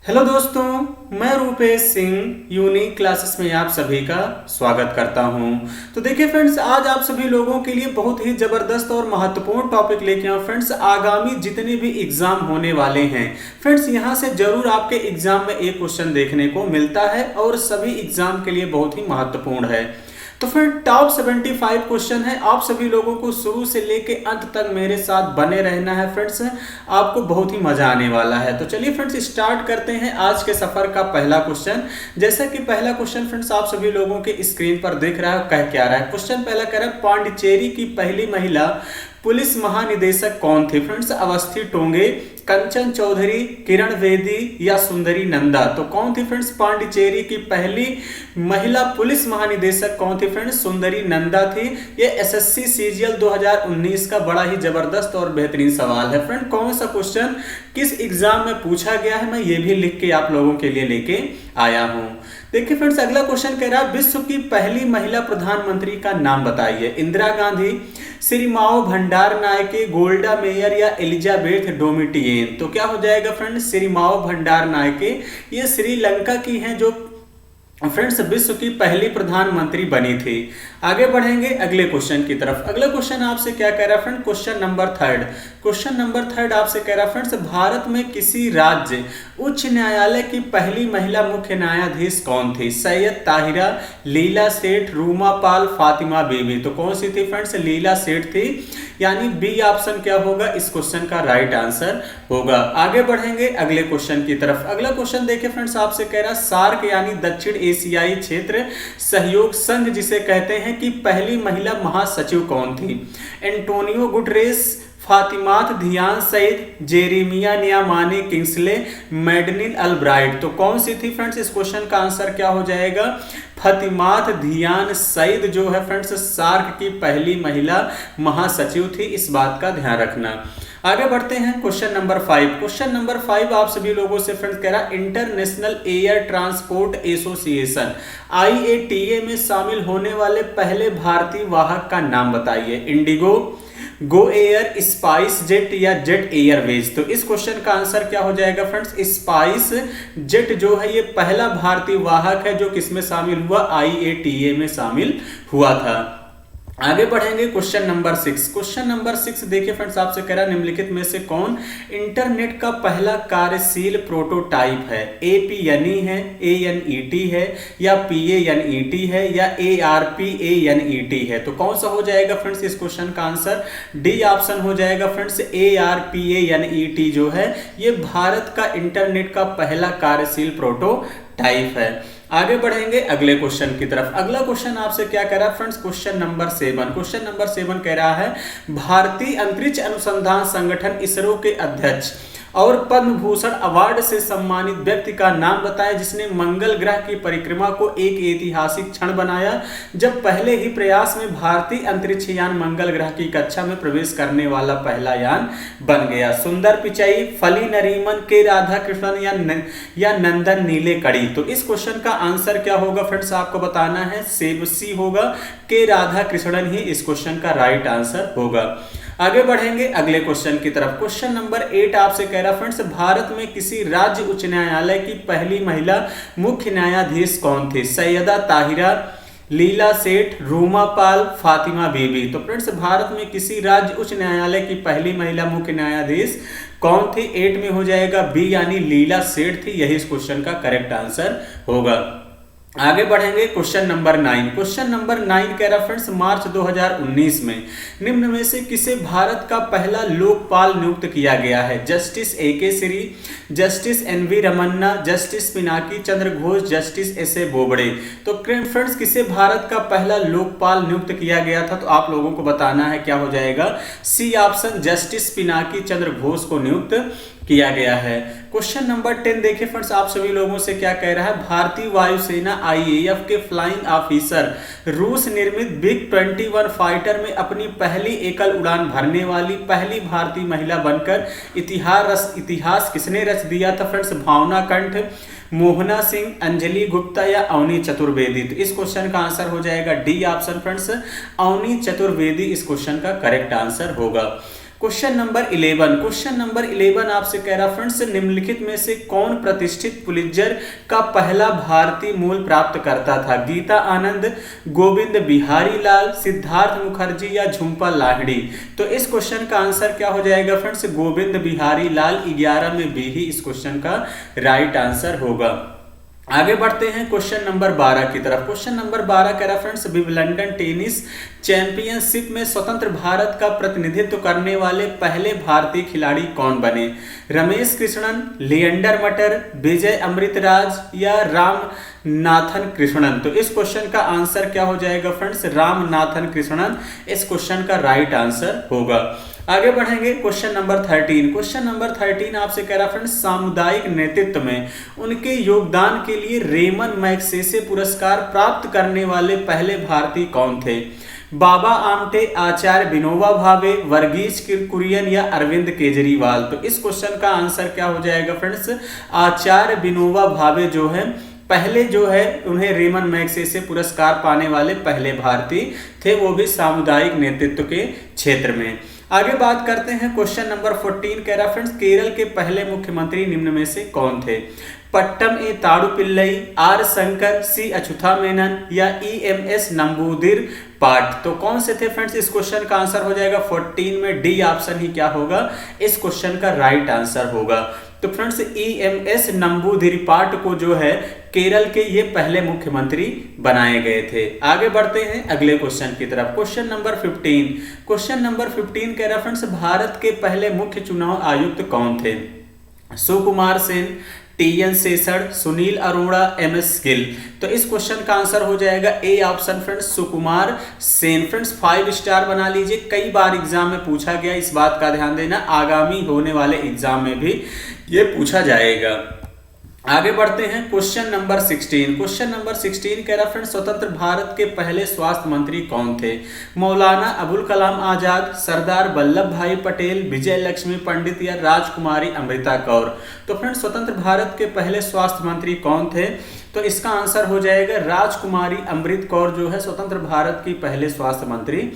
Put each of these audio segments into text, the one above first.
Hello दोस्तों, मैं Rupesh Singh unique classes में आप सभी का स्वागत करता हूं। तो देखिए फ्रेंड्स, आज आप सभी लोगों के लिए बहुत ही ज़बरदस्त और महत्वपूर्ण टॉपिक लेके आए फ्रेंड्स। आगामी जितने भी एग्जाम होने वाले हैं फ्रेंड्स, यहां से जरूर आपके एग्जाम में एक क्वेश्चन देखने को मिलता है और सभी एग्जाम के लिए बहुत ही महत्वपूर्ण है। तो फिर टॉप 75 क्वेश्चन है। आप सभी लोगों को शुरू से लेके अंत तक मेरे साथ बने रहना है फ्रेंड्स, आपको बहुत ही मजा आने वाला है। तो चलिए फ्रेंड्स, स्टार्ट करते हैं आज के सफर का पहला क्वेश्चन। जैसा कि पहला क्वेश्चन फ्रेंड्स आप सभी लोगों के स्क्रीन पर देख रहा है, कह क्या रहा है। क्वेश्चन पहला कह रहा है, पांडिचेरी की पहली महिला पुलिस महानिदेशक कौन थी फ्रेंड्स? अवस्थी टोंगे, कंचन चौधरी, किरण बेदी या सुंदरी नंदा? तो कौन थी फ्रेंड्स पांडिचेरी की पहली महिला पुलिस महानिदेशक? कौन थी फ्रेंड्स? सुंदरी नंदा थी। ये एसएससी सीजीएल 2019 का बड़ा ही जबरदस्त और बेहतरीन सवाल है फ्रेंड। कौन सा क्वेश्चन किस एग्जाम में पूछा गया है, मैं ये भी लिख के आप लोगों के लिए लेके आया हूं। देखिए फ्रेंड्स, अगला क्वेश्चन कह रहा है, विश्व की पहली महिला प्रधानमंत्री का नाम बताइए। इंदिरा गांधी, श्री माओ भंडार नायके, गोल्डा मेयर या एलिजाबेथ डोमिटियन? तो क्या हो जाएगा फ्रेंड्स? श्री माओ भंडार नायके। ये श्रीलंका की हैं जो फ्रेंड्स विश्व की पहली प्रधानमंत्री बनी थी। आगे बढ़ेंगे अगले क्वेश्चन की तरफ। अगला क्वेश्चन आपसे क्या कह रहा है friend? Question number third. Question number third आपसे कह रहा है फ्रेंड्स, भारत में किसी राज्य उच्च न्यायालय की पहली महिला मुख्य न्यायाधीश कौन थी? सैयद ताहिरा, लीला सेठ, रूमा पाल, फातिमा बीबी? तो कौन सी थी फ्रेंड्स? लीला सेठ थी, यानी बी ऑप्शन क्या होगा इस क्वेश्चन का राइट आंसर होगा। आगे बढ़ेंगे अगले क्वेश्चन की तरफ। अगला क्वेश्चन देखिए फ्रेंड्स आपसे कह रहा है, सार्क यानी दक्षिण एशियाई क्षेत्र सहयोग संघ जिसे कहते हैं की पहली महिला महासचिव कौन थी? एंटोनियो गुटरेस, फातिमात धियान सईद, जेरेमिया नियामानी किंग्सले, मैडनिल अल्ब्राइट? तो कौन सी थी फ्रेंड्स? इस क्वेश्चन का आंसर क्या हो जाएगा? फातिमात धियान सईद जो है फ्रेंड्स सार्क की पहली महिला महासचिव थी, इस बात का ध्यान रखना। आगे बढ़ते हैं क्वेश्चन नंबर 5। क्वेश्चन नंबर 5 आप सभी लोगों से फ्रेंड्स कह रहा, international air transport association IATA में शामिल होने वाले पहले भारतीय वाहक का नाम बताइए। Indigo, Go Air, spice jet या जेट एयरवेज? तो इस क्वेश्चन का आंसर क्या हो जाएगा फ्रेंड्स? स्पाइस जेट जो है ये पहला भारतीय वाहक है जो किसमें शामिल हुआ? IATA में शामिल हुआ था। आगे बढ़ेंगे क्वेश्चन नंबर 6। क्वेश्चन नंबर 6 देखिए फ्रेंड्स आपसे कह रहा है, निम्नलिखित में से कौन इंटरनेट का पहला कार्यशील प्रोटोटाइप है? APNE है, ANET है या PANET है या ARPANET है? तो कौन सा हो जाएगा फ्रेंड्स इस क्वेश्चन का आंसर? डी ऑप्शन हो जाएगा फ्रेंड्स। ARPANET जो है ये भारत का इंटरनेट का पहला कार्यशील प्रोटोटाइप है। आगे बढ़ेंगे अगले क्वेश्चन की तरफ। अगला क्वेश्चन आपसे क्या कह रहा है friends? Question number 7। Question number 7 कह रहा है, भारतीय अंतरिक्ष अनुसंधान संगठन इसरो के अध्यक्ष और पद्म भूषण अवार्ड से सम्मानित व्यक्ति का नाम बताएं जिसने मंगल ग्रह की परिक्रमा को एक ऐतिहासिक क्षण बनाया जब पहले ही प्रयास में भारतीय अंतरिक्ष यान मंगल ग्रह की कक्षा में प्रवेश करने वाला पहला यान बन गया। सुंदर पिचाई, फली नरीमन, के राधा कृष्णन या नंदन नीलेकड़ी? तो इस क्वेश्चन का आंसर क्या होगा फ्रेंड्स? आपको बताना है सी होगा, के राधा कृष्णन ही इस क्वेश्चन का राइट आंसर होगा। आगे बढ़ेंगे अगले क्वेश्चन की तरफ। क्वेश्चन नंबर 8 आपसे कह रहा फ्रेंड्स, भारत में किसी राज्य उच्च न्यायालय की पहली महिला मुख्य न्यायाधीश कौन थी? सैयदा ताहिरा, लीला सेठ, रूमा पाल, फातिमा बीबी? तो फ्रेंड्स भारत में किसी राज्य उच्च न्यायालय की पहली महिला मुख्य न्यायाधीश कौन थी? 8 में हो जाएगा बी यानी लीला सेठ थी, यही इस क्वेश्चन का करेक्ट आंसर होगा। आगे बढ़ेंगे क्वेश्चन नंबर 9। क्वेश्चन नंबर 9 कह रहा फ्रेंड्स, मार्च 2019 में निम्न में से किसे भारत का पहला लोकपाल नियुक्त किया गया है? Justice AK Shri, justice NV Ramana, justice Pinaki Chandra Ghose, justice SA Bobde? तो फ्रेंड्स किसे भारत का पहला लोकपाल नियुक्त किया गया था? तो आप लोगों को बताना है क्या हो जाएगा? C option, justice Pinaki Chandra Ghosh को नियुक्त किया गया है। क्वेश्चन नंबर 10 देखिए फ्रेंड्स आप सभी लोगों से क्या कह रहा है, भारतीय वायुसेना IAF के फ्लाइंग ऑफिसर रूस निर्मित बिग 21 फाइटर में अपनी पहली एकल उड़ान भरने वाली पहली भारतीय महिला बनकर इतिहास किसने रच दिया था फ्रेंड्स? भावना कंठ, मोहना सिंह, अंजलि गुप्ता या अवनी चतुर्वेदी? तो इस क्वेश्चन का आंसर हो जाएगा D option friends, Avani Chaturvedi इस क्वेश्चन का करेक्ट आंसर होगा। क्वेश्चन नंबर 11 आपसे कह रहा फ्रेंड्स, निम्नलिखित में से कौन प्रतिष्ठित पुलित्जर का पहला भारतीय मूल प्राप्त करता था? गीता आनंद, गोविंद बिहारी लाल, सिद्धार्थ मुखर्जी या झुंपा लाहिड़ी? तो इस क्वेश्चन का आंसर क्या हो जाएगा फ्रेंड्स? गोविंद बिहारी लाल। 11 में बी ही इस क्वेश्चन का राइट आंसर होगा। आगे बढ़ते हैं क्वेश्चन नंबर 12 की तरफ। क्वेश्चन नंबर 12 कह रहा फ्रेंड्स, विंबलडन टेनिस चैंपियनशिप में स्वतंत्र भारत का प्रतिनिधित्व करने वाले पहले भारतीय खिलाड़ी कौन बने? रमेश कृष्णन, लिएंडर मटर, विजय अमृतराज या रामनाथन कृष्णन? तो इस क्वेश्चन का आंसर क्या हो जाएगा फ्रेंड्स? रामनाथन कृष्णन इस क्वेश्चन का राइट आंसर होगा। आगे बढ़ेंगे क्वेश्चन नंबर 13। क्वेश्चन नंबर 13 आपसे कह रहा फ्रेंड्स, सामुदायिक नेतृत्व में उनके योगदान के लिए रेमन मैगसेसे पुरस्कार प्राप्त करने वाले पहले भारतीय कौन थे? बाबा आमटे, आचार्य विनोबा भावे, वर्गीज कुरियन या अरविंद केजरीवाल? तो इस क्वेश्चन का आंसर क्या हो जाएगा फ्रेंड्स? आचार्य विनोबा भावे जो है पहले जो है उन्हें रेमन मैगसेसे पुरस्कार पाने वाले पहले भारतीय थे, वो भी सामुदायिक नेतृत्व के क्षेत्र में। आगे बात करते हैं क्वेश्चन नंबर 14 कह रहा फ्रेंड्स, केरल के पहले मुख्यमंत्री निम्न में से कौन थे? पट्टम ए ताड़ू पिल्लई, आर शंकर, सी अछुथा मेनन या EMS नंबूदिर पाठ? तो कौन से थे फ्रेंड्स? इस क्वेश्चन का आंसर हो जाएगा 14 में डी ऑप्शन ही क्या होगा? इस क्वेश्चन का राइट आंसर होगा। तो फ्रेंड्स EMS नंबूदिरिपाट को जो है केरल के ये पहले मुख्यमंत्री बनाए गए थे। आगे बढ़ते हैं अगले क्वेश्चन की तरफ। Question number 15। क्वेश्चन नंबर 15 कह रहा फ्रेंड्स, भारत के पहले मुख्य चुनाव आयुक्त कौन थे? Sukumar Sen, TN शेषण, Sunil Arora, MS Gill? तो इस क्वेश्चन का आंसर हो जाएगा A option friends, Sukumar Sen. Friends 5 star बना लीजिए, कई बार एग्जाम में पूछा गया, इस बात का ध्यान देना, आगामी होने वाले एग्जाम में भी ये पूछा जाएगा। आगे बढ़ते हैं क्वेश्चन नंबर 16। क्वेश्चन नंबर 16 कह रहा फ्रेंड्स, स्वतंत्र भारत के पहले स्वास्थ्य मंत्री कौन थे? मौलाना अबुल कलाम आजाद, सरदार वल्लभ भाई पटेल, विजय लक्ष्मी पंडित या राजकुमारी अमृता कौर? तो फ्रेंड्स स्वतंत्र भारत के पहले स्वास्थ्य मंत्री कौन थे? तो इसका आंसर हो जाएगा राजकुमारी अमृत कौर जो है स्वतंत्र भारत की पहले स्वास्थ्य मंत्री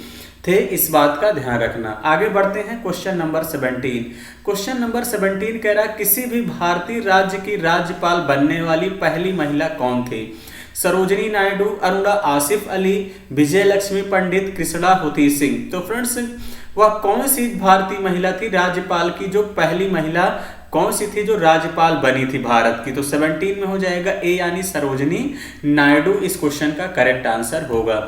थे, इस बात का ध्यान रखना। आगे बढ़ते हैं क्वेश्चन नंबर 17। क्वेश्चन नंबर 17 कह रहा, किसी भी भारतीय राज्य की राज्यपाल बनने वाली पहली महिला कौन थी? सरोजनी नायडू, अरुणा आसिफ अली, विजय लक्ष्मी पंडित, कृष्णा होती सिंह? तो फ्रेंड्स वह कौन सी भारतीय महिला थी राज्यपाल की, जो पहली महिला कौन सी थी जो राज्यपाल बनी थी भारत की? तो 17 में हो जाएगा ए यानी सरोजनी नायडू इस क्वेश्चन का करेक्ट आंसर होगा।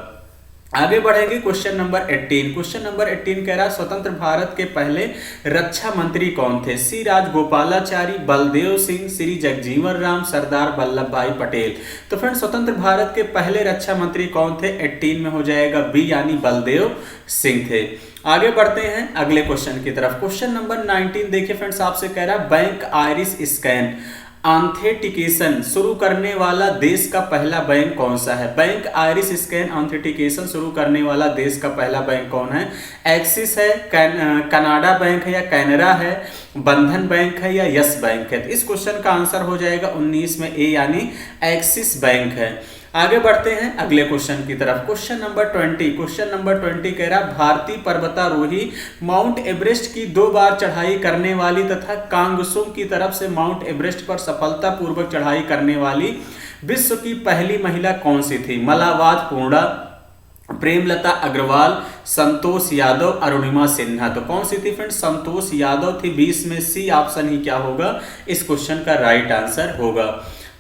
आगे बढ़ेंगे क्वेश्चन नंबर 18। क्वेश्चन नंबर 18 कह रहा, स्वतंत्र भारत के पहले रक्षा मंत्री कौन थे? सी राजगोपालाचारी, बलदेव सिंह, श्री जगजीवन राम, सरदार वल्लभ भाई पटेल? तो फ्रेंड्स स्वतंत्र भारत के पहले रक्षा मंत्री कौन थे? 18 में हो जाएगा बी यानी बलदेव सिंह थे। आगे बढ़ते हैं अगले क्वेश्चन की तरफ। क्वेश्चन नंबर 19 देखिए फ्रेंड्स, आपसे कह रहा बैंक आइरिस स्कैन ऑथेंटिकेशन शुरू करने वाला देश का पहला बैंक कौन सा है? बैंक आइरिस स्कैन ऑथेंटिकेशन शुरू करने वाला देश का पहला बैंक कौन है? एक्सिस है, कनाडा बैंक है या कैनरा है, बंधन बैंक है या यस बैंक है? तो इस क्वेश्चन का आंसर हो जाएगा 19 में ए यानी एक्सिस बैंक है। आगे बढ़ते हैं अगले क्वेश्चन की तरफ। Question number 20। क्वेश्चन नंबर 20 कह रहा, भारतीय पर्वतारोही माउंट एवरेस्ट की 2 बार चढ़ाई करने वाली तथा कांगसुम की तरफ से माउंट एवरेस्ट पर सफलतापूर्वक चढ़ाई करने वाली विश्व की पहली महिला कौन सी थी? मलावात पूर्णा, प्रेमलता अग्रवाल, संतोष यादव, अरुणिमा सिन्हा? तो कौन सी थी फ्रेंड्स? संतोष यादव थी। 20 में सी ऑप्शन ही क्या होगा? इस क्वेश्चन का राइट आंसर होगा।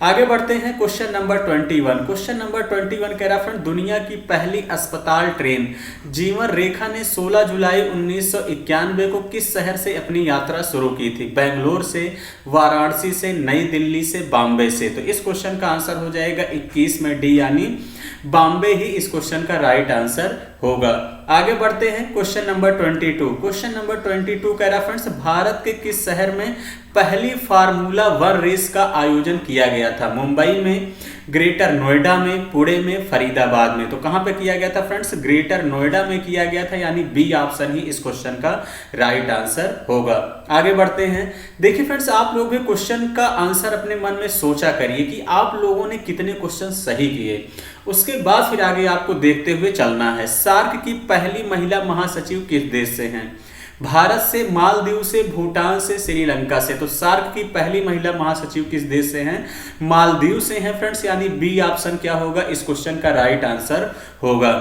आगे बढ़ते हैं क्वेश्चन नंबर 21। क्वेश्चन नंबर 21 कह रहा फ्रेंड, दुनिया की पहली अस्पताल ट्रेन जीवन रेखा ने 16 जुलाई 1991 को किस शहर से अपनी यात्रा शुरू की थी? बेंगलोर से, वाराणसी से, नई दिल्ली से, बॉम्बे से? तो इस क्वेश्चन का आंसर हो जाएगा 21 में डी यानी बॉम्बे ही इस क्वेश्चन का राइट आंसर होगा। आगे बढ़ते हैं क्वेश्चन नंबर 22। क्वेश्चन नंबर 22 कह रहा फ्रेंड्स, भारत के किस शहर में पहली फार्मूला 1 रेस का आयोजन किया गया था? मुंबई में, ग्रेटर नोएडा में, पुणे में, फरीदाबाद में? तो कहां पे किया गया था फ्रेंड्स? ग्रेटर नोएडा में किया गया था, यानी बी ऑप्शन ही इस क्वेश्चन का राइट आंसर होगा। आगे बढ़ते हैं। देखिए फ्रेंड्स, आप लोग भी क्वेश्चन का आंसर अपने मन में सोचा करिए कि आप लोगों ने कितने क्वेश्चन सही किए, उसके बाद फिर आगे आपको देखते हुए चलना है। सार्क की पहली महिला महासचिव किस देश से हैं? भारत से, मालदीव से, भूटान से, श्रीलंका से। तो सार्क की पहली महिला महासचिव किस देश से हैं? मालदीव से हैं फ्रेंड्स, यानी बी ऑप्शन क्या होगा इस क्वेश्चन का राइट आंसर होगा।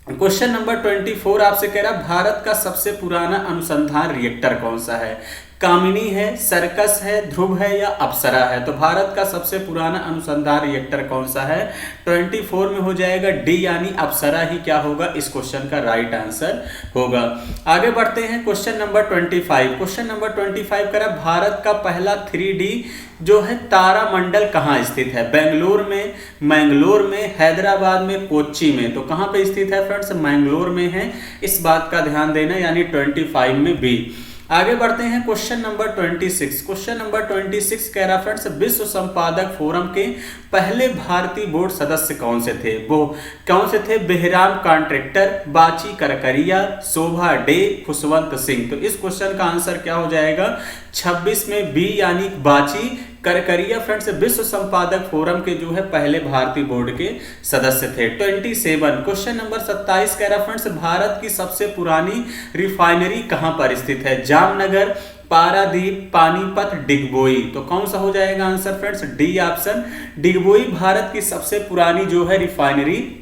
क्वेश्चन नंबर 24 आपसे कह रहा भारत का सबसे पुराना अनुसंधान रिएक्टर कौन सा है? कामिनी है, सर्कस है, ध्रुव है या अप्सरा है? तो भारत का सबसे पुराना अनुसंधान रिएक्टर कौन सा है? 24 में हो जाएगा डी, यानी अप्सरा ही क्या होगा इस क्वेश्चन का राइट आंसर होगा। आगे बढ़ते हैं क्वेश्चन नंबर 25। क्वेश्चन नंबर 25 कह रहा भारत का पहला 3D जो है तारामंडल कहाँ स्थित है? बेंगलोर में, मैंगलोर में, हैदराबाद में, कोच्चि में। तो कहाँ पे स्थित है फ्रेंड्स? मैंगलोर में है, इस बात का ध्यान देना, यानी 25 में बी। आगे बढ़ते हैं क्वेश्चन नंबर 26। क्वेश्चन नंबर 26 कह रहा फ्रेंड्स विश्व संपादक फोरम के पहले भारतीय बोर्ड सदस्य कौन से थे? वो कौन से थे? बेहराम कॉन्ट्रैक्टर, बाची करकरिया, शोभा डे, खुशवंत सिंह। तो इस क्वेश्चन का आंसर क्या हो जाएगा 26 में बी, यानी बाची करकरिया फ्रेंड्स विश्व संपादक फोरम के जो है पहले भारतीय बोर्ड के सदस्य थे। 27 क्वेश्चन नंबर 27 कह रहा फ्रेंड्स भारत की सबसे पुरानी रिफाइनरी कहां पर स्थित है? जामनगर, पारादीप, पानीपत, डिगबोई। तो कौन सा हो जाएगा answer friends? D option, Digboi Bharat की सबसे पुरानी जो है रिफाइनरी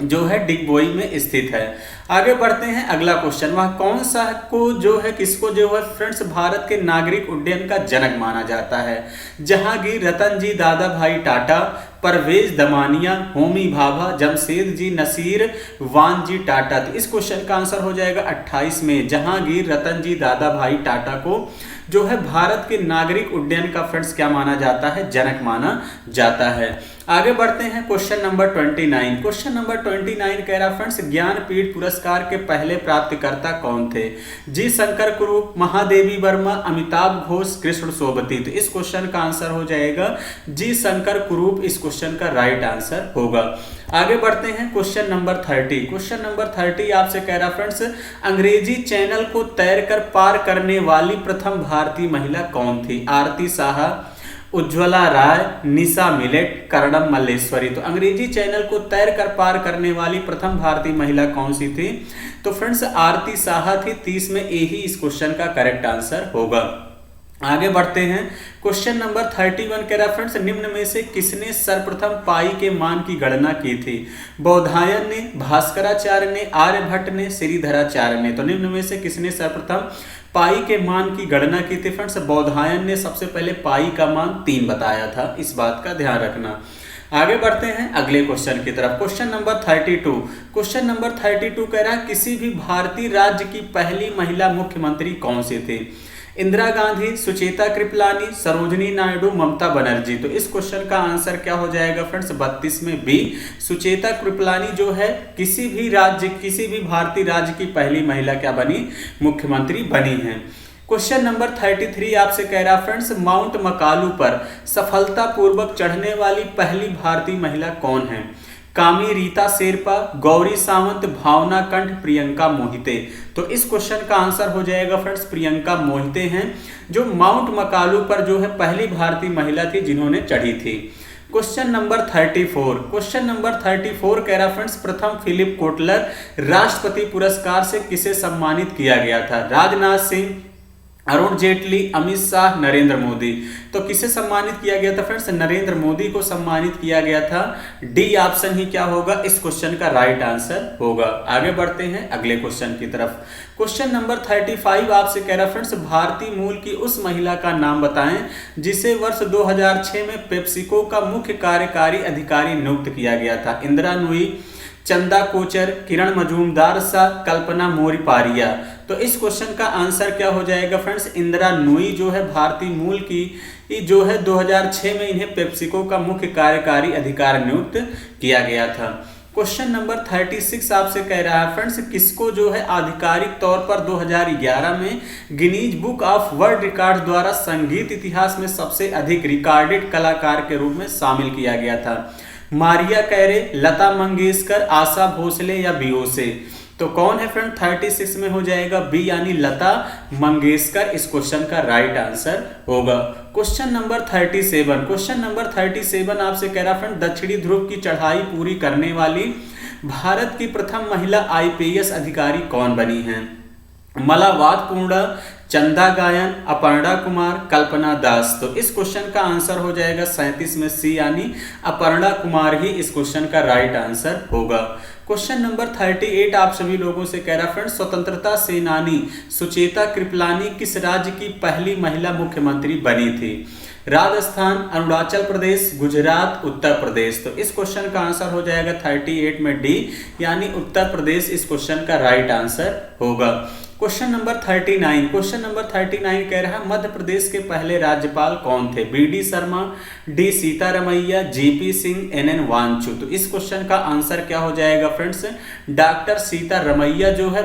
जो है डिगबोई में स्थित है। आगे बढ़ते हैं अगला क्वेश्चन, वह कौन सा को जो है किसको जो है फ्रेंड्स भारत के नागरिक उड्डयन का जनक माना जाता है? जहांगीर, रतन जी, दादा भाई टाटा, परवेज दमानिया, होमी भाभा, जमशेद जी नसीर, वान जी टाटा। तो इस क्वेश्चन का आंसर हो जाएगा 28 में जहांगीर, रतन जी, दादा भाई टाटा को जो है भारत के नागरिक उड्डयन का फ्रेंड्स क्या माना जाता है? जनक माना जाता है। आगे बढ़ते हैं क्वेश्चन नंबर 29। क्वेश्चन नंबर 29 कह रहा फ्रेंड्स ज्ञानपीठ पुरस्कार के पहले प्राप्तकर्ता कौन थे? जी शंकर कुरूप, महादेवी वर्मा, अमिताभ घोष, कृष्ण सोबती। तो इस क्वेश्चन का आंसर हो जाएगा जी शंकर कुरूप, इस क्वेश्चन का राइट आंसर होगा। आगे बढ़ते हैं क्वेश्चन नंबर 30। क्वेश्चन नंबर 30 आपसे कह रहा फ्रेंड्स अंग्रेजी चैनल को तैरकर पार करने वाली प्रथम भारतीय महिला कौन थी? आरती साहा, उज्ज्वला राय, निशा मिलेट, कर्णम मल्लेश्वरी। तो अंग्रेजी चैनल को तैरकर पार करने वाली प्रथम भारतीय महिला कौन सी थी? तो फ्रेंड्स आरती साहा थी। 30 में ए ही इस क्वेश्चन का करेक्ट आंसर होगा। आगे बढ़ते हैं क्वेश्चन नंबर 31 कह रहा फ्रेंड्स निम्न में से किसने सर्वप्रथम पाई के मान की गणना की थी? बौधायन ने, भास्कराचार्य ने, आर्यभट्ट ने, श्रीधराचार्य ने। तो निम्न में से किसने सर्वप्रथम पाई के मान की गणना की थी? फ्रेंड्स बौधायन ने सबसे पहले पाई का मान 3 बताया था, इस बात का ध्यान रखना। आगे बढ़ते हैं अगले क्वेश्चन की तरफ। Question number 32। क्वेश्चन नंबर 32 कह रहा किसी भी भारतीय राज्य की पहली महिला मुख्यमंत्री कौन सी थी? इंदिरा गांधी, सुचेता कृपलानी, सरोजनी नायडू, ममता बनर्जी। तो इस क्वेश्चन का आंसर क्या हो जाएगा फ्रेंड्स 32 में बी, सुचेता कृपलानी जो है किसी भी भारतीय राज्य की पहली महिला क्या बनी? मुख्यमंत्री बनी है। क्वेश्चन नंबर 33 आपसे कह रहा फ्रेंड्स माउंट मकालू पर सफलतापूर्वक चढ़ने वाली पहली भारतीय महिला कौन है? कामी रीता शेरपा, गौरी सावंत, भावना कंठ, प्रियंका मोहिते। तो इस क्वेश्चन का आंसर हो जाएगा फ्रेंड्स प्रियंका मोहिते हैं, जो माउंट मकालू पर जो है पहली भारतीय महिला थी जिन्होंने चढ़ी थी। Question number 34। क्वेश्चन नंबर 34 कह रहा फ्रेंड्स प्रथम फिलिप कोटलर राष्ट्रपति पुरस्कार से किसे सम्मानित किया गया था? राजनाथ सिंह, अरुण जेटली, अमित शाह, नरेंद्र मोदी। तो किसे सम्मानित किया गया था फ्रेंड्स? नरेंद्र मोदी को सम्मानित किया गया था। डी ऑप्शन ही क्या होगा इस क्वेश्चन का राइट आंसर होगा। आगे बढ़ते हैं अगले क्वेश्चन की तरफ। क्वेश्चन नंबर 35 आपसे कह रहा फ्रेंड्स भारतीय मूल की उस महिला का नाम बताएं जिसे वर्ष 2006 में पेप्सिको का मुख्य कार्यकारी अधिकारी नियुक्त किया गया था। इंदिरा नूई, चंदा कोचर, किरण मजूमदार शाह, कल्पना मोरिपारिया। तो इस क्वेश्चन का आंसर क्या हो जाएगा फ्रेंड्स? इंदिरा नूई जो है भारतीय मूल की जो है 2006 में इन्हें पेप्सिको का मुख्य कार्यकारी अधिकारी नियुक्त किया गया था। क्वेश्चन नंबर 36 आपसे कह रहा है फ्रेंड्स किसको जो है आधिकारिक तौर पर 2011 में Guinness book of world record द्वारा संगीत इतिहास में सबसे अधिक रिकॉर्डेड कलाकार के रूप में शामिल किया गया था? मारिया कैरे, लता मंगेशकर, आशा भोसले या बियोसे। तो कौन है फ्रेंड? 36 में हो जाएगा बी यानी लता मंगेशकर, इस क्वेश्चन का राइट आंसर होगा। Question number 37। क्वेश्चन नंबर 37 आपसे कह रहा फ्रेंड दक्षिणी ध्रुव की चढ़ाई पूरी करने वाली भारत की प्रथम महिला IPS अधिकारी कौन बनी हैं? मलावात पूर्णा, चंदा गायन, अपर्णा कुमार, कल्पना दास। तो इस क्वेश्चन का आंसर हो जाएगा 37 में सी, यानी अपर्णा कुमार ही इस क्वेश्चन का राइट आंसर होगा। क्वेश्चन नंबर 38 आप सभी लोगों से कह रहा फ्रेंड्स, स्वतंत्रता सेनानी सुचेता कृपलानी किस राज्य की पहली महिला मुख्यमंत्री बनी थी? राजस्थान, अरुणाचल प्रदेश, गुजरात, उत्तर प्रदेश। तो इस क्वेश्चन का आंसर हो जाएगा 38 में डी, यानी उत्तर प्रदेश इस क्वेश्चन का राइट आंसर होगा। क्वेश्चन नंबर 39, क्वेश्चन नंबर 39 कह रहा है मध्य प्रदेश के पहले राज्यपाल कौन थे? B D. Sharma, D. Sitaramayya, G P. Singh, N N. Wanchoo. तो इस क्वेश्चन का आंसर क्या हो जाएगा फ्रेंड्स? डॉक्टर सीतारमैया जो है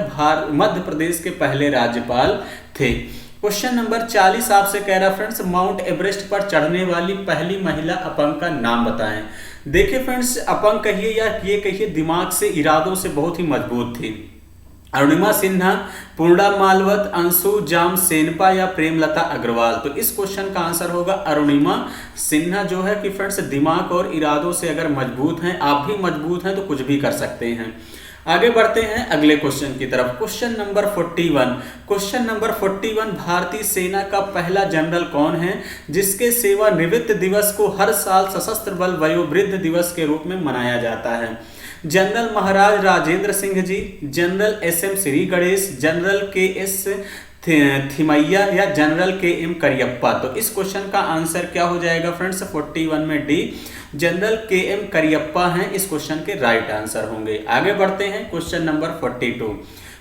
मध्य प्रदेश के पहले राज्यपाल थे। क्वेश्चन नंबर 40 आपसे कह रहा फ्रेंड्स, माउंट एवरेस्ट पर चढ़ने वाली पहली महिला अपंग का नाम बताएं। देखिए फ्रेंड्स, अपंग कहिए या ये कहिए, दिमाग से इरादों से बहुत ही मजबूत थी। अरुणिमा सिन्हा, पूर्णा मालवत, अंशु जाम सेनपा या प्रेमलता अग्रवाल। तो इस क्वेश्चन का आंसर होगा अरुणिमा सिन्हा जो है कि फ्रेंड्स दिमाग और इरादों से अगर मजबूत हैं, आप भी मजबूत हैं तो कुछ भी कर सकते हैं। आगे बढ़ते हैं अगले क्वेश्चन की तरफ। क्वेश्चन नंबर 41, क्वेश्चन नंबर 41, भारतीय सेना का पहला जनरल कौन है जिसके सेवानिवृत्त दिवस को हर साल सशस्त्र बल वयोवृद्ध दिवस के रूप में मनाया जाता है? General Maharaj Rajendra Singh ji, general S M. Shri Ganesh, general K S. Thimayya या जनरल के.एम. करियप्पा। तो इस क्वेश्चन का आंसर क्या हो जाएगा फ्रेंड्स? 41 में डी, जनरल के.एम. करियप्पा हैं इस क्वेश्चन के राइट आंसर होंगे। आगे बढ़ते हैं क्वेश्चन नंबर 42।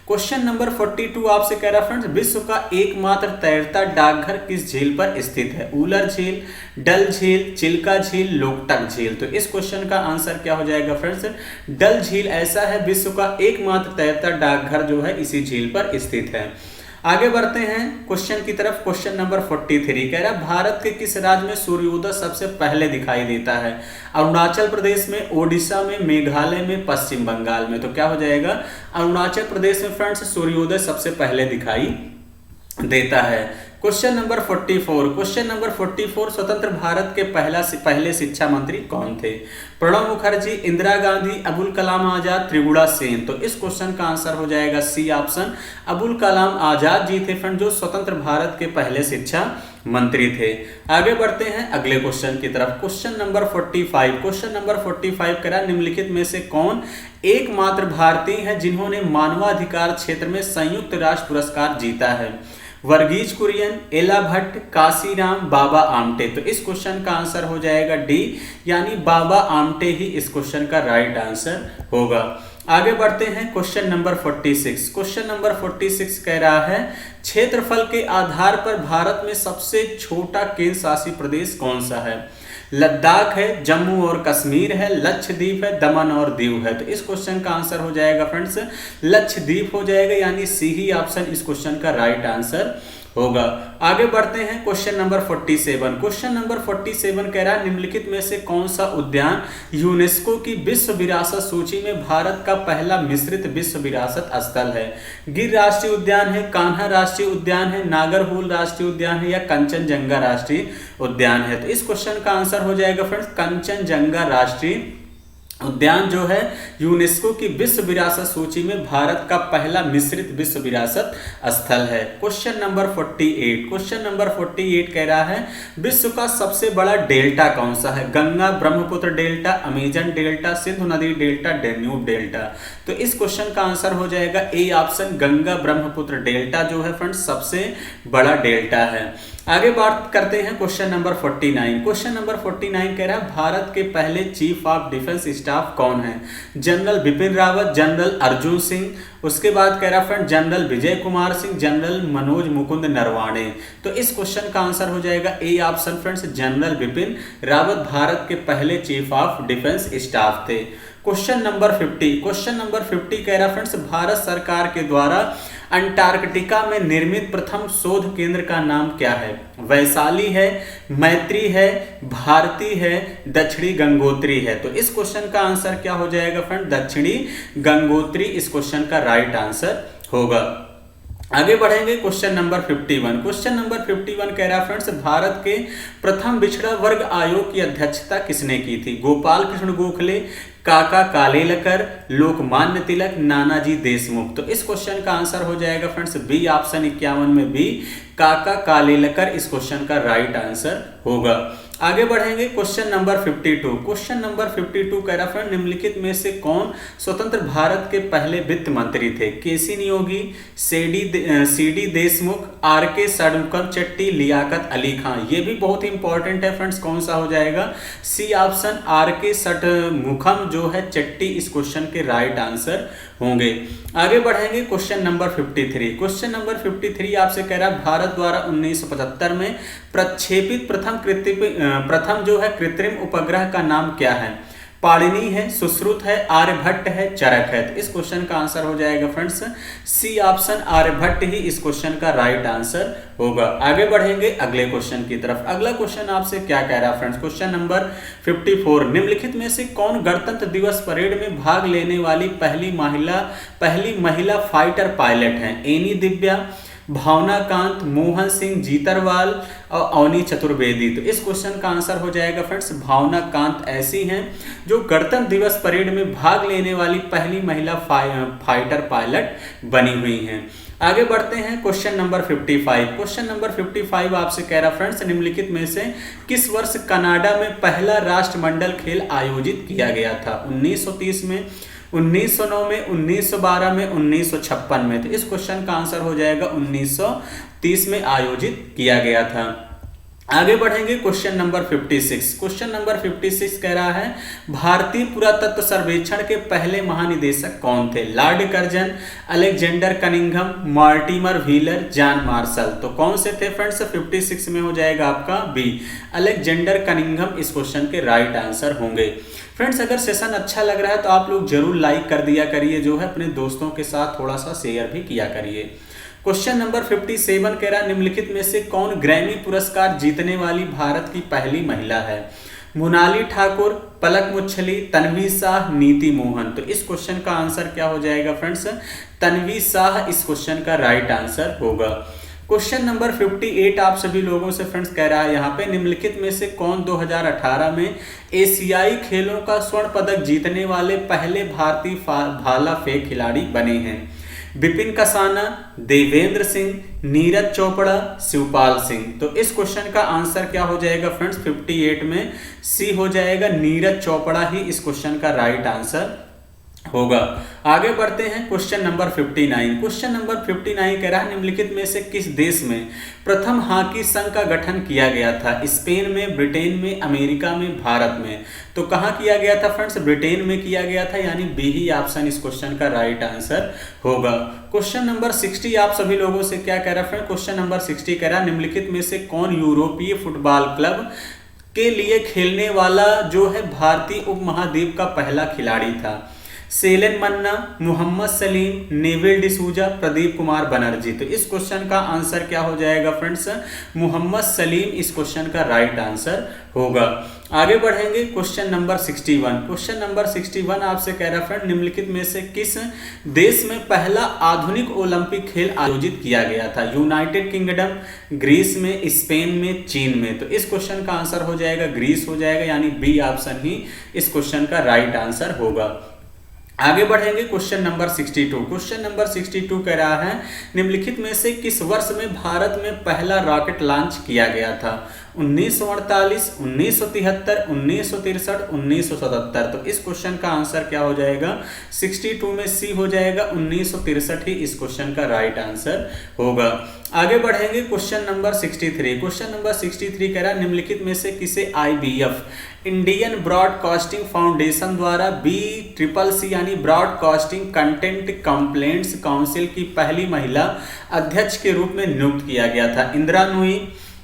क्वेश्चन नंबर 42 आपसे कह रहा फ्रेंड्स, विश्व का एकमात्र तैरता डाकघर किस झील पर स्थित है? उलर झील, डल झील, चिल्का झील, लोकटक झील। तो इस क्वेश्चन का आंसर क्या हो जाएगा फ्रेंड्स? डल झील ऐसा है विश्व का एकमात्र तैरता डाकघर जो है इसी झील पर स्थित है। आगे बढ़ते हैं क्वेश्चन की तरफ। क्वेश्चन नंबर 43 कह रहा है, भारत के किस राज्य में सूर्योदय सबसे पहले दिखाई देता है? अरुणाचल प्रदेश में, ओडिशा में, मेघालय में, पश्चिम बंगाल में। तो क्या हो जाएगा? अरुणाचल प्रदेश में फ्रेंड्स सूर्योदय सबसे पहले दिखाई देता है। क्वेश्चन नंबर 44, क्वेश्चन नंबर 44, स्वतंत्र भारत के पहले शिक्षा मंत्री कौन थे? प्रणब मुखर्जी, इंदिरा गांधी, अबुल कलाम आजाद, त्रिगुणा सेन। तो इस क्वेश्चन का आंसर हो जाएगा सी ऑप्शन, अबुल कलाम आजाद जी थे फ्रेंड जो स्वतंत्र भारत के पहले शिक्षा मंत्री थे। आगे बढ़ते हैं अगले क्वेश्चन की तरफ। क्वेश्चन नंबर 45, क्वेश्चन नंबर 45 करा, निम्नलिखित में से कौन एकमात्र भारतीय है जिन्होंने मानवाधिकार क्षेत्र में संयुक्त राष्ट्र पुरस्कार जीता है? वर्गीज कुरियन, एला भट्ट, काशीराम, बाबा आमटे। तो इस क्वेश्चन का आंसर हो जाएगा डी, यानी बाबा आमटे ही इस क्वेश्चन का राइट आंसर होगा। आगे बढ़ते हैं क्वेश्चन नंबर 46। क्वेश्चन नंबर 46 कह रहा है, क्षेत्रफल के आधार पर भारत में सबसे छोटा केंद्र शासित प्रदेश कौन सा है? लद्दाख है, जम्मू और कश्मीर है, लक्षद्वीप है, दमन और दीव है। तो इस क्वेश्चन का आंसर हो जाएगा फ्रेंड्स लक्षद्वीप हो जाएगा, यानी सी ही ऑप्शन इस क्वेश्चन का राइट आंसर होगा। आगे बढ़ते हैं क्वेश्चन नंबर 47। क्वेश्चन नंबर 47 कह रहा है, निम्नलिखित में से कौन सा उद्यान यूनेस्को की विश्व विरासत सूची में भारत का पहला मिश्रित विश्व विरासत स्थल है? गिर राष्ट्रीय उद्यान है, कान्हा राष्ट्रीय उद्यान है, नागरहोल राष्ट्रीय उद्यान है या कंचनजंगा राष्ट्रीय उद्यान है? तो इस क्वेश्चन का आंसर हो जाएगा फ्रेंड्स कंचनजंगा राष्ट्रीय उद्यान जो है यूनेस्को की विश्व विरासत सूची में भारत का पहला मिश्रित विश्व विरासत स्थल है। क्वेश्चन नंबर 48, क्वेश्चन नंबर 48 कह रहा है, विश्व का सबसे बड़ा डेल्टा कौन सा है? Ganga Brahmaputra delta, Amazon delta, Sindhu नदी डेल्टा, डेन्यूब डेल्टा। तो इस क्वेश्चन का आंसर हो जाएगा A option, Ganga Brahmaputra delta जो है फ्रेंड्स सबसे बड़ा डेल्टा है। आगे बात करते हैं क्वेश्चन नंबर 49। क्वेश्चन नंबर 49 कह रहा है, भारत के पहले चीफ ऑफ डिफेंस स्टाफ कौन है? जनरल बिपिन रावत, जनरल अर्जुन सिंह, उसके बाद कह रहा friend general Vijay Kumar Singh, general Manoj Mukund Naravane. तो इस क्वेश्चन का आंसर हो जाएगा A option friends, general Bipin Rawat Bharat के पहले चीफ ऑफ डिफेंस स्टाफ थे। क्वेश्चन नंबर 50, क्वेश्चन नंबर 50 कह रहा फ्रेंड्स, भारत सरकार के द्वारा अंटार्कटिका में निर्मित प्रथम शोध केंद्र का नाम क्या है? वैशाली है, मैत्री है, भारती है, दक्षिणी गंगोत्री है। तो इस क्वेश्चन का आंसर क्या हो जाएगा फ्रेंड? दक्षिणी गंगोत्री इस क्वेश्चन का राइट आंसर होगा। आगे बढ़ेंगे क्वेश्चन नंबर 51। क्वेश्चन नंबर 51 कह रहा है फ्रेंड्स, भारत के प्रथम पिछड़ा वर्ग आयोग की अध्यक्षता किसने की थी? गोपाल कृष्ण गोखले, काका कालेलकर, लोकमान्य तिलक, नानाजी देशमुख। तो इस क्वेश्चन का आंसर हो जाएगा फ्रेंड्स बी ऑप्शन 51 में बी, काका कालेलकर इस क्वेश्चन का राइट आंसर होगा। आगे बढ़ेंगे क्वेश्चन नंबर 52। क्वेश्चन नंबर 52 कह रहा फ्रेंड, निम्नलिखित में से कौन स्वतंत्र भारत के पहले वित्त मंत्री थे? केसी नियोगी, सीडी देशमुख, आर के षणमुखम चेट्टी, लियाकत अली खान। ये भी बहुत ही इंपॉर्टेंट है फ्रेंड्स, कौन सा हो जाएगा? सी ऑप्शन आर के षणमुखम जो है चट्टी इस क्वेश्चन के राइट आंसर होंगे। आगे बढ़ेंगे क्वेश्चन नंबर 53। क्वेश्चन नंबर 53 आपसे कह रहा है, भारत द्वारा 1975 में प्रक्षेपित प्रथम जो है कृत्रिम उपग्रह का नाम क्या है? पाणिनि है, सुश्रुत है, आर्यभट्ट है, चरक है। तो इस क्वेश्चन का आंसर हो जाएगा फ्रेंड्स सी ऑप्शन आर्यभट्ट ही इस क्वेश्चन का राइट आंसर होगा। आगे बढ़ेंगे अगले क्वेश्चन की तरफ। अगला क्वेश्चन आपसे क्या कह रहा है फ्रेंड्स? क्वेश्चन नंबर 54, निम्नलिखित में से कौन गणतंत्र दिवस परेड में भाग लेने वाली पहली महिला फाइटर पायलट है? एनी दिव्या, भावना कांत, मोहन सिंह जीतरवाल और अवनी चतुर्वेदी। तो इस क्वेश्चन का आंसर हो जाएगा फ्रेंड्स भावना कांत ऐसी हैं जो गणतंत्र दिवस परेड में भाग लेने वाली पहली महिला फाइटर पायलट बनी हुई हैं। आगे बढ़ते हैं क्वेश्चन नंबर 55। क्वेश्चन नंबर 55 आपसे कह रहा फ्रेंड्स, निम्नलिखित में से किस वर्ष कनाडा में पहला राष्ट्रमंडल खेल आयोजित किया गया था? 1930 में, 1909 में, 1912 में, 1956 में। तो इस क्वेश्चन का आंसर हो जाएगा 1930 में आयोजित किया गया था। आगे बढ़ेंगे क्वेश्चन नंबर 56। क्वेश्चन नंबर 56 कह रहा है, भारतीय पुरातत्व सर्वेक्षण के पहले महानिदेशक कौन थे? Lord Curzon, Alexander Cunningham, Mortimer wheeler, John Marshall. तो कौन से थे फ्रेंड्स? 56 में हो जाएगा आपका बी, अलेक्जेंडर कनिंघम इस क्वेश्चन के राइट आंसर होंगे। फ्रेंड्स अगर सेशन अच्छा लग रहा है तो आप लोग जरूर लाइक कर दिया करिए, जो है अपने दोस्तों के साथ थोड़ा सा शेयर भी किया करिए। क्वेश्चन नंबर 57 कह रहा है, निम्नलिखित में से कौन ग्रैमी पुरस्कार जीतने वाली भारत की पहली महिला है? मोनाली ठाकुर, पलक मुच्छली, तन्वी शाह, नीति मोहन। तो इस क्वेश्चन का आंसर क्या हो जाएगा फ्रेंड्स? तन्वी शाह इस क्वेश्चन का राइट आंसर होगा। क्वेश्चन नंबर 58 आप सभी लोगों से फ्रेंड्स कह रहा है यहाँ पे, निम्नलिखित में से कौन 2018 में एशियाई खेलों का स्वर्ण पदक जीतने वाले पहले भारतीय भाला फेंक खिलाड़ी बने हैं? विपिन कसाना, देवेंद्र सिंह, नीरज चोपड़ा, शिवपाल सिंह। तो इस क्वेश्चन का आंसर क्या हो जाएगा फ्रेंड्स? 58 में सी हो जाएगा, नीरज चोपड़ा ही इस क्वेश्चन का राइट आंसर होगा। आगे बढ़ते हैं क्वेश्चन नंबर 59। क्वेश्चन नंबर 59 कह रहा है, निम्नलिखित में से किस देश में प्रथम हॉकी संघ का गठन किया गया था? स्पेन में, ब्रिटेन में, अमेरिका में, भारत में। तो कहाँ किया गया था फ्रेंड्स? ब्रिटेन में किया गया था, यानी बी ही ऑप्शन इस क्वेश्चन का राइट आंसर होगा। क्वेश्चन नंबर 60 आप सभी लोगों से क्या कह रहा है फ्रेंड? क्वेश्चन नंबर 60 कह रहा है, निम्नलिखित में से कौन यूरोपीय फुटबॉल क्लब के लिए खेलने वाला जो है भारतीय उपमहाद्वीप का पहला खिलाड़ी था? सेलन मन्ना, मोहम्मद सलीम, नेविल डिसूजा, प्रदीप कुमार बनर्जी। तो इस क्वेश्चन का आंसर क्या हो जाएगा फ्रेंड्स? मोहम्मद सलीम इस क्वेश्चन का राइट आंसर होगा। आगे बढ़ेंगे क्वेश्चन नंबर 61। क्वेश्चन नंबर 61 आपसे कह रहा फ्रेंड, निम्नलिखित में से किस देश में पहला आधुनिक ओलंपिक खेल आयोजित किया गया था? यूनाइटेड किंगडम, ग्रीस में, स्पेन में, चीन में। तो इस क्वेश्चन का आंसर हो जाएगा ग्रीस हो जाएगा, यानी बी ऑप्शन ही इस क्वेश्चन का राइट आंसर होगा। आगे बढ़ेंगे क्वेश्चन नंबर 62। क्वेश्चन नंबर 62 कह रहा है, निम्नलिखित में से किस वर्ष में भारत में पहला रॉकेट लॉन्च किया गया था? 1948, 1973, 1963, 1977। तो इस क्वेश्चन का आंसर क्या हो जाएगा? 62 में सी हो जाएगा, 1963 ही इस क्वेश्चन का राइट आंसर होगा। आगे बढ़ेंगे क्वेश्चन नंबर 63। क्वेश्चन नंबर 63 कह रहा है, निम्नलिखित में से किसे IBF इंडियन ब्रॉडकास्टिंग फाउंडेशन द्वारा BCCC यानी ब्रॉडकास्टिंग कंटेंट कंप्लेंट्स काउंसिल की पहली महिला अध्यक्ष के रूप में नियुक्त किया गया था? इंदिरा नूई,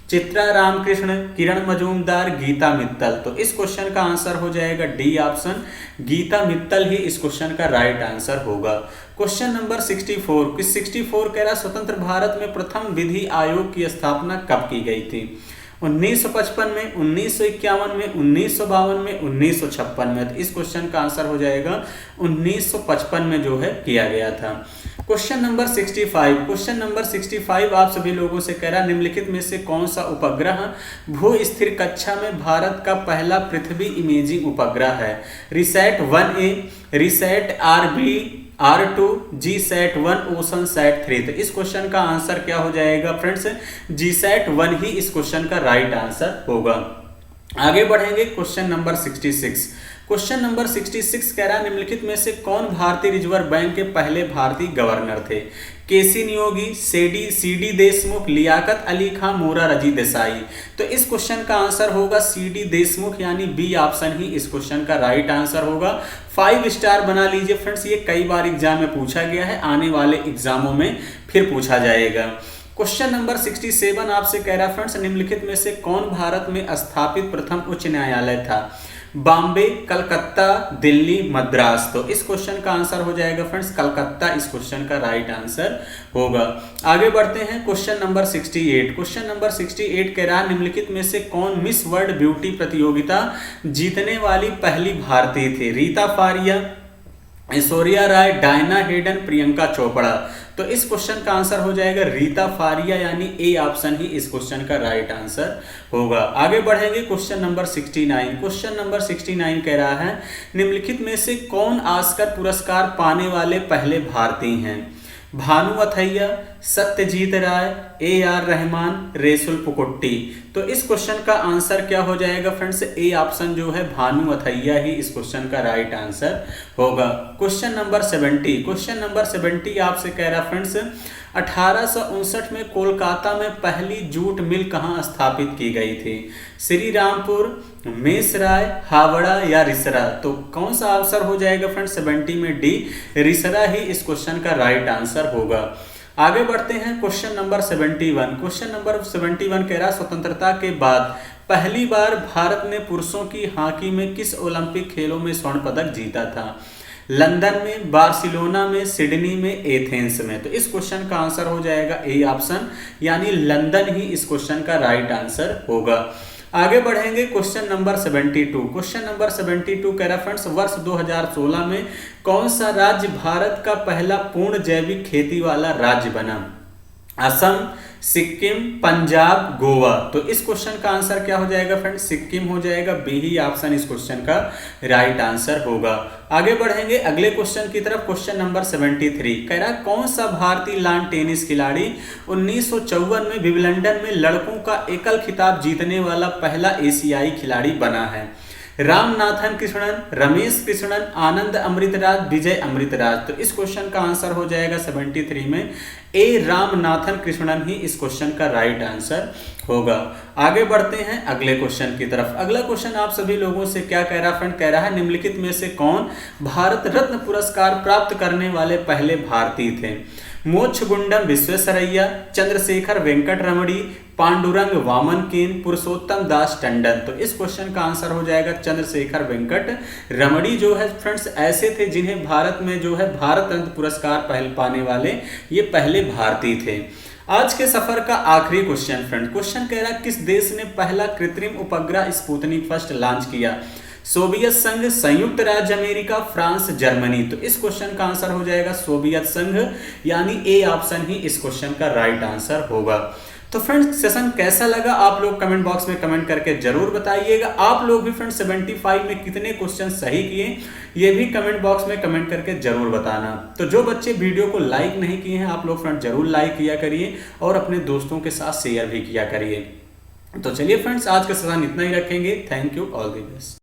चित्रा रामकृष्ण, किरण मजूमदार, गीता मित्तल। तो इस क्वेश्चन का आंसर हो जाएगा डी ऑप्शन, गीता मित्तल ही इस क्वेश्चन का राइट आंसर होगा। क्वेश्चन नंबर 64 कह रहा, स्वतंत्र भारत में प्रथम विधि आयोग की स्थापना कब की गई थी? 1955 में, 1951 में, 1952 में, 1956 में। तो इस क्वेश्चन का आंसर हो जाएगा 1955 में जो है किया गया था। क्वेश्चन नंबर 65, क्वेश्चन नंबर 65 आप सभी लोगों से कह रहा निम्नलिखित में से कौन सा उपग्रह भू स्थिर कक्षा में भारत का पहला पृथ्वी इमेजिंग उपग्रह है? RISAT 1A, RISAT RB, R2, GSAT-1, OceanSat-3। तो इस क्वेश्चन का आंसर क्या हो जाएगा फ्रेंड्स? GSAT-1 ही इस क्वेश्चन का राइट आंसर होगा। आगे बढ़ेंगे क्वेश्चन नंबर 66। क्वेश्चन नंबर 66 कह रहा निम्नलिखित में से कौन भारतीय रिजर्व बैंक के पहले भारतीय गवर्नर थे? केसी नियोगी, सीडी देशमुख, लियाकत अली खां, मोरारजी देसाई। तो इस क्वेश्चन का आंसर होगा सीडी देशमुख, यानी बी ऑप्शन ही इस क्वेश्चन का राइट आंसर होगा। 5 स्टार बना लीजिए फ्रेंड्स, ये कई बार एग्जाम में पूछा गया है, आने वाले एग्जामों में फिर पूछा जाएगा। क्वेश्चन नंबर 67 आपसे कह रहा फ्रेंड्स निम्नलिखित में से कौन भारत में स्थापित प्रथम उच्च न्यायालय था? बॉम्बे, कलकत्ता, दिल्ली, मद्रास। तो इस क्वेश्चन का आंसर हो जाएगा फ्रेंड्स कलकत्ता इस क्वेश्चन का राइट आंसर होगा। आगे बढ़ते हैं क्वेश्चन नंबर 68। क्वेश्चन नंबर 68 कह रहा निम्नलिखित में से कौन मिस वर्ल्ड ब्यूटी प्रतियोगिता जीतने वाली पहली भारतीय थी? Reita Faria, Aishwarya Rai, Diana Hayden, Priyanka Chopra. तो इस क्वेश्चन का आंसर हो जाएगा रीता फारिया, यानी ए ऑप्शन ही इस क्वेश्चन का राइट आंसर होगा। आगे बढ़ेंगे क्वेश्चन नंबर 69। क्वेश्चन नंबर 69 कह रहा है निम्नलिखित में से कौन ऑस्कर पुरस्कार पाने वाले पहले भारतीय हैं? भानु अथैया, सत्यजीत राय, AR रहमान, रेसुल पुकोट्टी। तो इस क्वेश्चन का आंसर क्या हो जाएगा फ्रेंड्स? ए ऑप्शन जो है भानु अथैया ही इस क्वेश्चन का राइट आंसर होगा। Question number 70। क्वेश्चन नंबर 70 आपसे कह रहा फ्रेंड्स 1859 में कोलकाता में पहली जूट मिल कहाँ स्थापित की गई थी? श्री रामपुर, मेसराय, हावड़ा या रिसरा। तो कौन सा आंसर हो जाएगा फ्रेंड्स? 70 में डी, रिसरा ही इस क्वेश्चन का राइट आंसर होगा। आगे बढ़ते हैं क्वेश्चन नंबर 71। क्वेश्चन नंबर 71 कह रहा स्वतंत्रता के बाद पहली बार भारत ने पुरुषों की हॉकी में किस ओलंपिक खेलों में स्वर्ण पदक जीता था? लंदन में, बार्सिलोना में, सिडनी में, एथेंस में। तो इस क्वेश्चन का आंसर हो जाएगा ए ऑप्शन, यानी लंदन ही इस क्वेश्चन का राइट आंसर होगा। आगे बढ़ेंगे क्वेश्चन नंबर 72। क्वेश्चन नंबर 72 कह रहा फ्रेंड्स वर्ष 2016 में कौन सा राज्य भारत का पहला पूर्ण जैविक खेती वाला राज्य बना? असम, सिक्किम, पंजाब, गोवा। तो इस क्वेश्चन का आंसर क्या हो जाएगा फ्रेंड्स? सिक्किम हो जाएगा, बी ही ऑप्शन इस क्वेश्चन का राइट आंसर होगा। आगे बढ़ेंगे अगले क्वेश्चन की तरफ। क्वेश्चन नंबर 73 कह रहा कौन सा भारतीय लॉन टेनिस खिलाड़ी 1954 में विंबलडन में लड़कों का एकल खिताब जीतने वाला पहला एशियाई खिलाड़ी बना है? रामनाथन कृष्णन, रमेश कृष्णन, आनंद अमृतराज, विजय अमृतराज। तो इस क्वेश्चन का आंसर हो जाएगा 73 में ए रामनाथन कृष्णन ही इस क्वेश्चन का राइट आंसर होगा। आगे बढ़ते हैं अगले क्वेश्चन की तरफ। अगला क्वेश्चन आप सभी लोगों से क्या कह रहा फ्रेंड? कह रहा है निम्नलिखित में से कौन भारत रत्न पुरस्कार प्राप्त करने वाले पहले भारतीय थे? मोक्षगुंडम विश्वेश्वरैया, चंद्रशेखर वेंकट रमणी, पांडुरंग वामनकेन, पुरुषोत्तम दास टंडन। तो इस क्वेश्चन का आंसर हो जाएगा चंद्रशेखर वेंकट रमणी जो है फ्रेंड्स ऐसे थे जिन्हें भारत में जो है भारत रत्न पुरस्कार पहले पाने वाले ये पहले भारतीय थे। आज के सफर का आखिरी क्वेश्चन फ्रेंड, क्वेश्चन कह रहा है किस देश ने पहला कृत्रिम उपग्रह स्पुतनिक फर्स्ट लॉन्च किया? सोवियत संघ, संयुक्त राज्य अमेरिका, फ्रांस, जर्मनी। तो इस क्वेश्चन का आंसर हो जाएगा सोवियत संघ, यानी ए ऑप्शन ही इस क्वेश्चन का राइट आंसर होगा। तो फ्रेंड्स सेशन कैसा लगा आप लोग कमेंट बॉक्स में कमेंट करके जरूर बताइएगा। आप लोग भी फ्रेंड्स 75 में कितने क्वेश्चन सही किए ये भी कमेंट बॉक्स में कमेंट करके जरूर बताना। तो जो बच्चे वीडियो को लाइक नहीं किए हैं आप लोग फ्रेंड्स जरूर लाइक किया करिए और अपने दोस्तों के साथ शेयर भी किया करिए। तो चलिए फ्रेंड्स आज का सेशन इतना ही रखेंगे। Thank you, all the best.